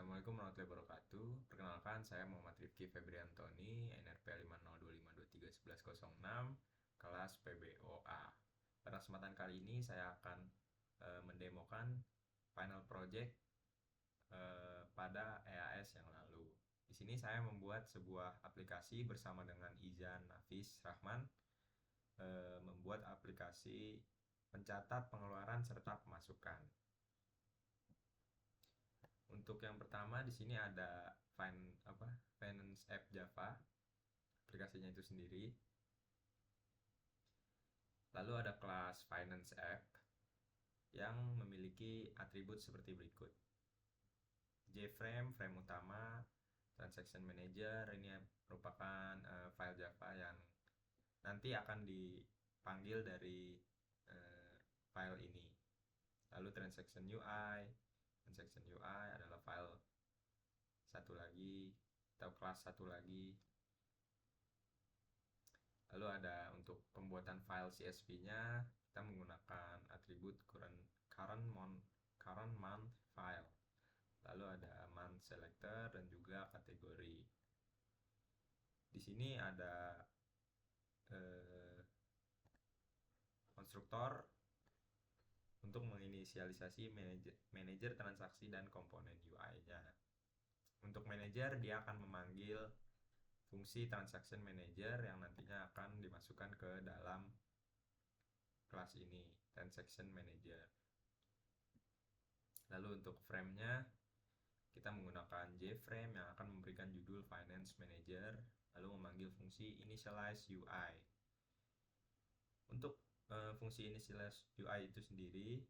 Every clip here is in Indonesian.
Assalamualaikum warahmatullahi wabarakatuh. Perkenalkan, saya Muhammad Rifki Febriantoni, NRP 50225231106, kelas PBOA. Pada kesempatan kali ini saya akan mendemokan final project pada EAS yang lalu. Di sini saya membuat sebuah aplikasi bersama dengan Izan Nafis Rahman, membuat aplikasi pencatat pengeluaran serta pemasukan. Untuk yang pertama di sini ada Finance App Java, aplikasinya itu sendiri. Lalu ada kelas Finance App yang memiliki atribut seperti berikut. JFrame, frame utama, Transaction Manager, ini merupakan file Java yang nanti akan dipanggil dari file ini. Lalu Transaction UI adalah file satu lagi atau kelas satu lagi. Lalu ada untuk pembuatan file CSV-nya, kita menggunakan atribut current month file. Lalu ada month selector dan juga kategori. Di sini ada konstruktor untuk menginisialisasi manajer transaksi dan komponen UI-nya. Untuk manajer, dia akan memanggil fungsi transaction manager yang nantinya akan dimasukkan ke dalam kelas ini, transaction manager. Lalu untuk frame-nya, kita menggunakan JFrame yang akan memberikan judul Finance Manager, lalu memanggil fungsi Initialize UI. Untuk fungsi Initialize UI itu sendiri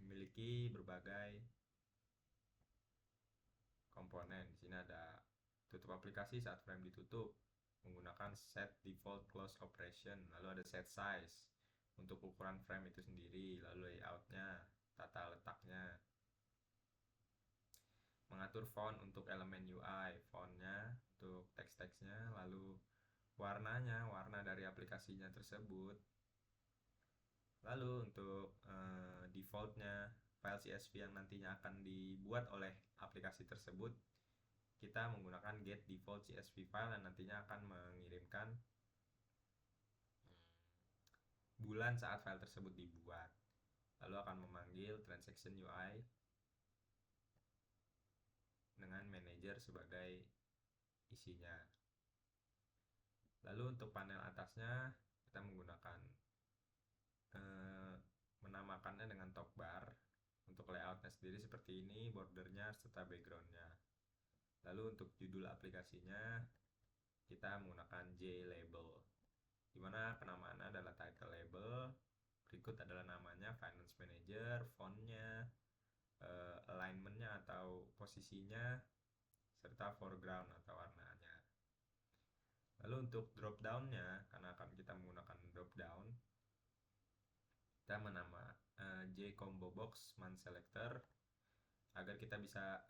memiliki berbagai komponen. Di sini ada tutup aplikasi saat frame ditutup, menggunakan set default close operation, lalu ada set size untuk ukuran frame itu sendiri, lalu layoutnya, tata letaknya, mengatur font untuk elemen UI, fontnya untuk teks-teksnya, lalu warnanya, warna dari aplikasinya tersebut. Lalu untuk defaultnya file CSV yang nantinya akan dibuat oleh aplikasi tersebut, kita menggunakan get default CSV file yang nantinya akan mengirimkan bulan saat file tersebut dibuat. Lalu akan memanggil transaction UI dengan manager sebagai isinya. Lalu untuk panel atasnya kita menggunakan menamakannya dengan top bar. Untuk layoutnya sendiri seperti ini, bordernya serta backgroundnya. Lalu untuk judul aplikasinya kita menggunakan JLabel, dimana penamaannya adalah title label, berikut adalah namanya Finance Manager, fontnya, alignmentnya atau posisinya, serta foreground atau warnanya. Lalu untuk drop down-nya, karena akan kita menggunakan drop down, kita menama JCombo Box Month Selector agar kita bisa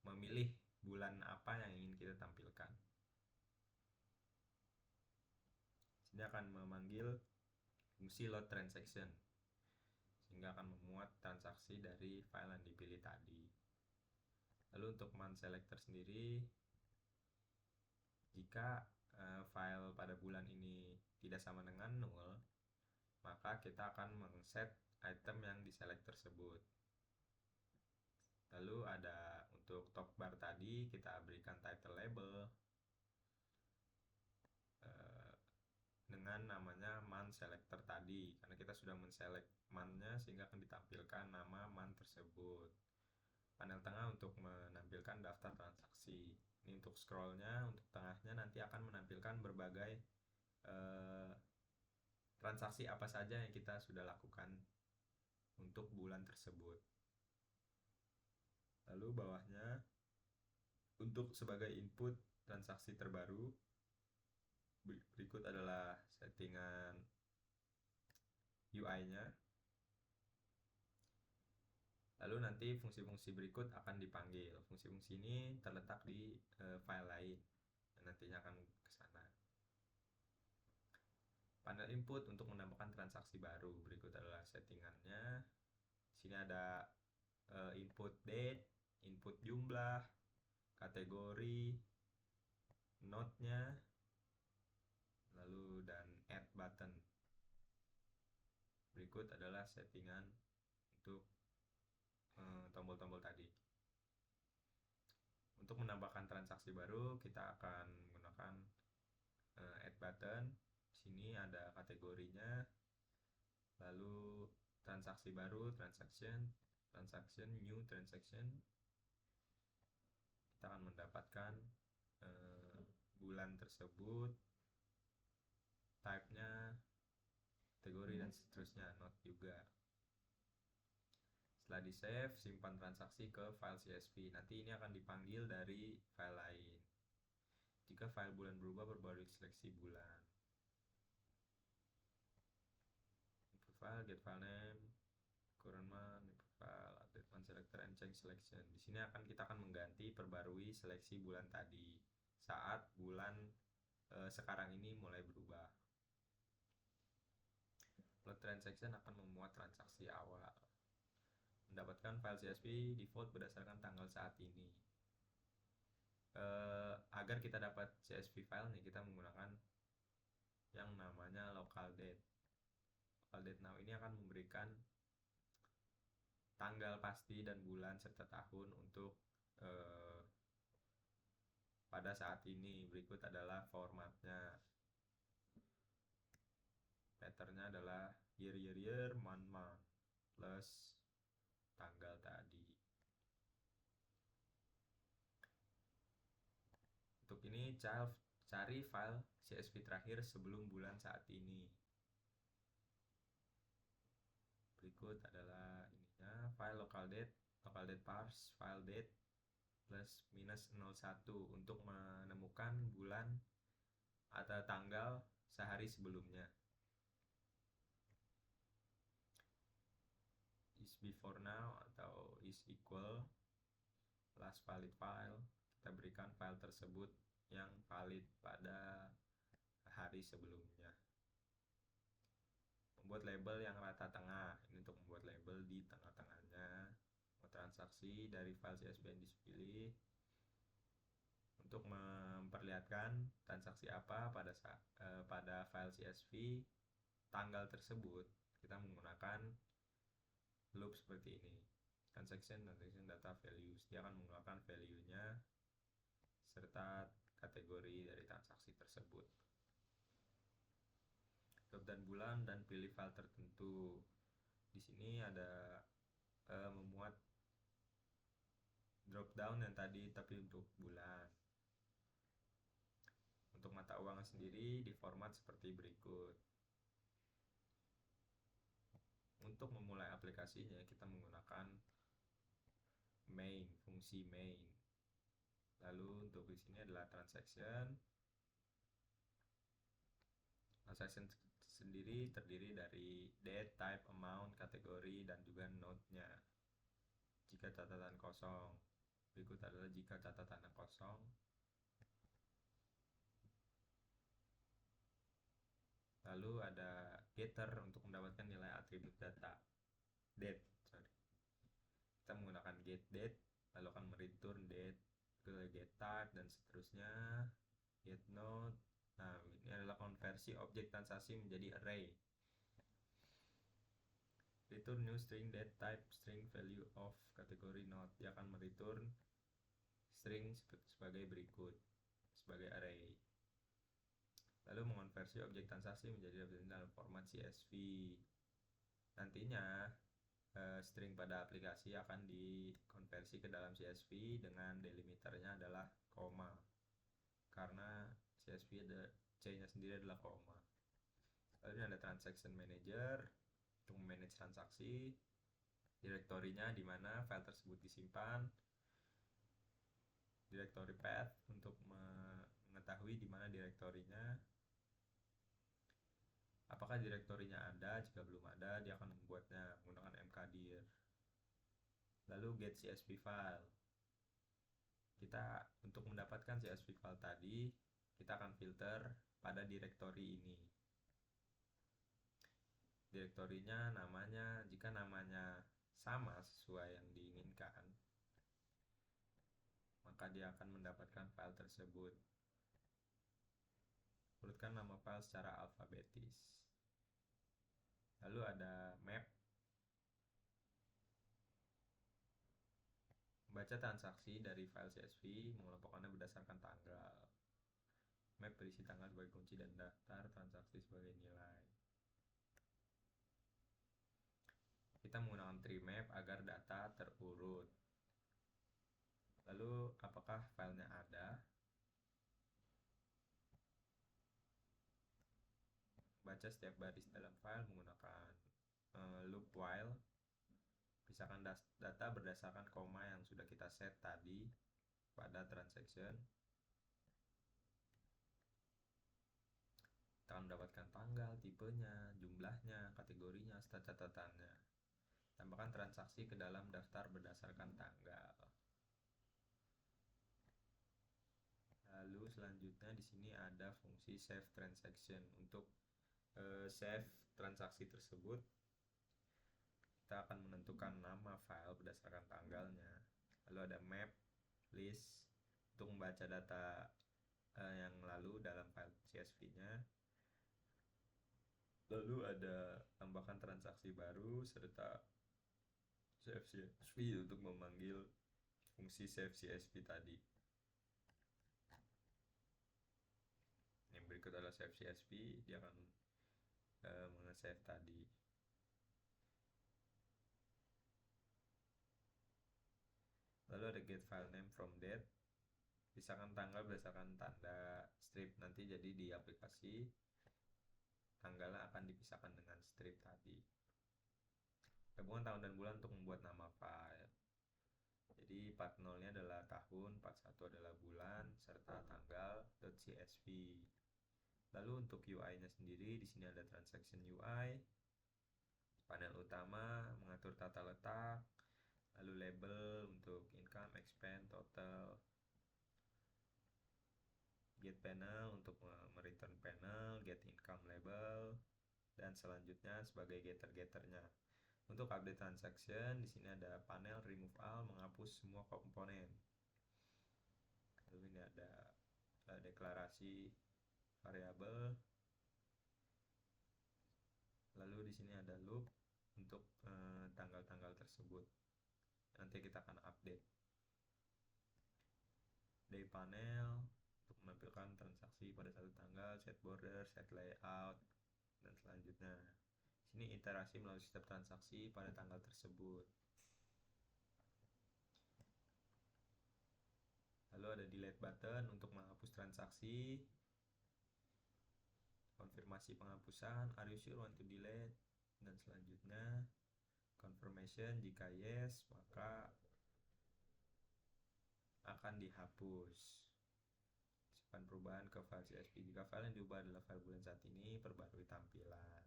memilih bulan apa yang ingin kita tampilkan. Sini akan memanggil fungsi load transaction sehingga akan memuat transaksi dari file yang dipilih tadi. Lalu untuk month selector sendiri, jika file pada bulan ini tidak sama dengan 0, maka kita akan men-set item yang diselect tersebut. Lalu ada untuk top bar tadi, kita berikan title label dengan namanya month selector tadi, karena kita sudah men-select month-nya sehingga akan ditampilkan nama month tersebut. Panel tengah untuk menampilkan daftar transaksi. Ini untuk scrollnya, untuk tengahnya nanti akan menampilkan berbagai transaksi apa saja yang kita sudah lakukan untuk bulan tersebut. Lalu bawahnya untuk sebagai input transaksi terbaru, berikut adalah settingan UI-nya. Lalu nanti fungsi-fungsi berikut akan dipanggil. Fungsi-fungsi ini terletak di file lain dan nantinya akan ke sana. Panel input untuk menambahkan transaksi baru, berikut adalah settingannya. Di sini ada input date, input jumlah, kategori, node-nya, lalu dan add button. Berikut adalah settingan untuk tombol-tombol tadi. Untuk menambahkan transaksi baru, kita akan menggunakan add button. Di sini ada kategorinya, lalu transaksi baru, transaction, new transaction. Kita akan mendapatkan bulan tersebut, type-nya, kategori dan seterusnya, not juga. Setelah di save, simpan transaksi ke file CSV. Nanti ini akan dipanggil dari file lain jika file bulan berubah berbalik seleksi bulan. Input file, get file name, current month, input file, update month selector, and change selection. Di sini kita akan mengganti, perbarui seleksi bulan tadi saat bulan sekarang ini mulai berubah. Load transaction akan memuat transaksi awal. Mendapatkan file CSV default berdasarkan tanggal saat ini. Agar kita dapat CSV filenya, kita menggunakan yang namanya local date. Local date now ini akan memberikan tanggal pasti dan bulan serta tahun untuk pada saat ini. Berikut adalah formatnya. Patternnya adalah year, month, plus tanggal tadi. Untuk ini cari file CSV terakhir sebelum bulan saat ini. Berikut adalah ininya, file local date parse file date plus minus 01 untuk menemukan bulan atau tanggal sehari sebelumnya. Is before now atau is equal last valid file. Kita berikan file tersebut yang valid pada hari sebelumnya. Membuat label yang rata tengah. Ini untuk membuat label di tengah-tengahnya. Transaksi dari file CSV yang dipilih. Untuk memperlihatkan transaksi apa pada file CSV tanggal tersebut, kita menggunakan loop seperti ini. Transaction data values. Dia akan mengeluarkan value-nya serta kategori dari transaksi tersebut. Drop dan bulan dan pilih file tertentu. Di sini ada memuat drop down yang tadi tapi untuk bulan. Untuk mata uang sendiri diformat seperti berikut. Untuk memulai aplikasinya kita menggunakan main, fungsi main. Lalu untuk di sini adalah transaction. Transaction sendiri terdiri dari date, type, amount, kategori, dan juga node-nya. Jika catatan kosong. Berikut adalah jika catatannya kosong. Lalu ada getter untuk mendapatkan nilai atribut data. Date, kita menggunakan get date, lalu akan mereturn date ke get type dan seterusnya. Get node. Nah, ini adalah konversi objek transaksi menjadi array. Return new string date type string value of kategori node. Dia akan mereturn string sebagai berikut, sebagai array. Lalu mengonversi objek transaksi menjadi dalam format CSV. Nantinya string pada aplikasi akan dikonversi ke dalam CSV dengan delimiternya adalah koma, karena CSV ada C-nya sendiri adalah koma. Lalu ini ada transaction manager untuk manage transaksi, direktorinya di mana file tersebut disimpan, directory path untuk mengetahui di mana direktorinya. Apakah direktorinya ada? Jika belum ada, dia akan membuatnya menggunakan mkdir. Lalu get CSV file. Kita untuk mendapatkan CSV file tadi, kita akan filter pada direktori ini. Direktorinya namanya, jika namanya sama sesuai yang diinginkan, maka dia akan mendapatkan file tersebut. Urutkan nama file secara alfabetis. Lalu ada map. Baca transaksi dari file CSV, mengelompokkannya berdasarkan tanggal. Map berisi tanggal sebagai kunci dan daftar transaksi sebagai nilai. Kita menggunakan tree map agar data terurut. Lalu apakah filenya ada? Baca setiap baris dalam file menggunakan loop while. Pisahkan data berdasarkan koma yang sudah kita set tadi pada transaction. Kita akan mendapatkan tanggal, tipenya, jumlahnya, kategorinya, serta catatannya. Tambahkan transaksi ke dalam daftar berdasarkan tanggal. Lalu selanjutnya di sini ada fungsi save transaction. Untuk save transaksi tersebut, kita akan menentukan nama file berdasarkan tanggalnya. Lalu ada map, list untuk membaca data yang lalu dalam file CSV-nya. Lalu ada tambahkan transaksi baru serta save CSV untuk memanggil fungsi save CSV tadi. Yang berikut adalah save CSV, dia akan menge-save tadi. Lalu ada get file name from date. Pisahkan tanggal berdasarkan tanda strip. Nanti jadi di aplikasi tanggalnya akan dipisahkan dengan strip tadi. Gabungan tahun dan bulan untuk membuat nama file. Jadi 40-nya adalah tahun, 41 adalah bulan, serta tanggal .csv. Lalu untuk UI-nya sendiri, di sini ada transaction UI, panel utama mengatur tata letak, lalu label untuk income, expense, total, get panel untuk mereturn panel, get income label, dan selanjutnya sebagai getter-getternya. Untuk update transaction, di sini ada panel remove all, menghapus semua komponen. Lalu ini ada deklarasi variabel. Lalu di sini ada loop untuk tanggal-tanggal tersebut. Nanti kita akan update. Day panel untuk menampilkan transaksi pada satu tanggal, set border, set layout, dan selanjutnya. Sini iterasi melalui setiap transaksi pada tanggal tersebut. Lalu ada delete button untuk menghapus transaksi. Konfirmasi penghapusan, are you sure want to delete? Dan selanjutnya confirmation, jika yes maka akan dihapus. Simpan perubahan ke file CSV. Jika file yang diubah adalah file bulan saat ini, perbarui tampilan.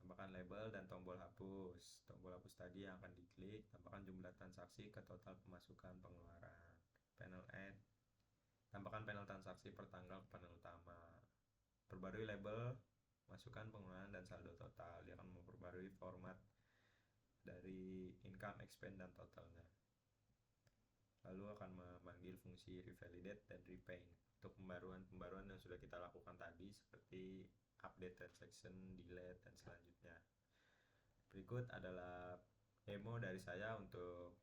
Tambahkan label dan tombol hapus. Tombol hapus tadi yang akan diklik. Tambahkan jumlah transaksi ke total pemasukan pengeluaran. Panel add. Tambahkan panel transaksi per tanggal ke panel utama. Perbarui label, masukkan pengeluaran dan saldo total. Dia akan memperbarui format dari income, expense, dan totalnya. Lalu akan memanggil fungsi revalidate dan repaint untuk pembaruan yang sudah kita lakukan tadi, seperti update transaction, delete, dan selanjutnya. Berikut adalah demo dari saya untuk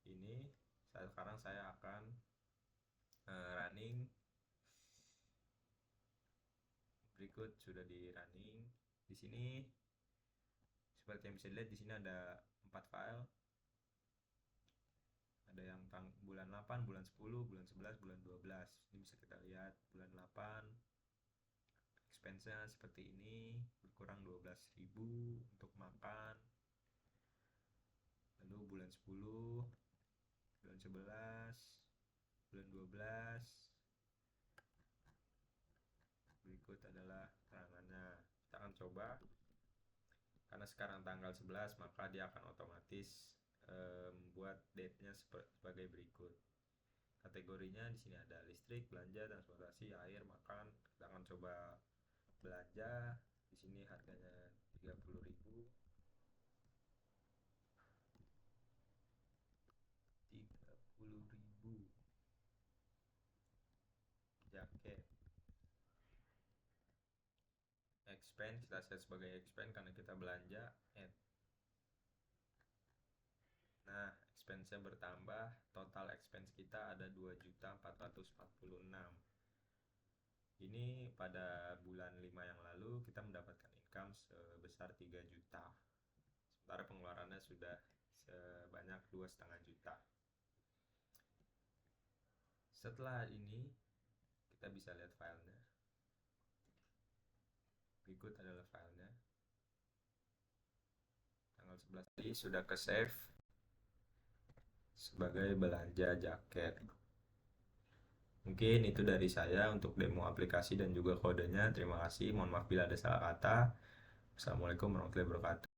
ini. Sekarang saya akan running. Berikut sudah di running. Di sini seperti yang bisa dilihat, di sini ada 4 file. Ada yang bulan 8, bulan 10, bulan 11, bulan 12. Ini bisa kita lihat bulan 8 expense-nya seperti ini, berkurang 12.000 untuk makan. Lalu bulan 10, bulan 11, bulan 12. Berikut adalah terangannya. Kita akan coba. Karena sekarang tanggal 11, maka dia akan otomatis membuat date-nya sebagai berikut. Kategorinya di sini ada listrik, belanja, transportasi, air, makan. Kita akan coba belanja. Di sini harganya 30.000. 30.000. jaket. Expense kita set sebagai expense karena kita belanja. Add. Nah, expense-nya bertambah, total expense kita ada 2.446. Ini pada bulan 5 yang lalu kita mendapatkan income sebesar 3 juta. Sementara pengeluarannya sudah sebanyak 2,5 juta. Setelah ini kita bisa lihat filenya. Berikut adalah filenya. Tanggal 11 tadi sudah ke save sebagai belanja jaket. Mungkin itu dari saya untuk demo aplikasi dan juga kodenya. Terima kasih. Mohon maaf bila ada salah kata. Assalamualaikum warahmatullahi wabarakatuh.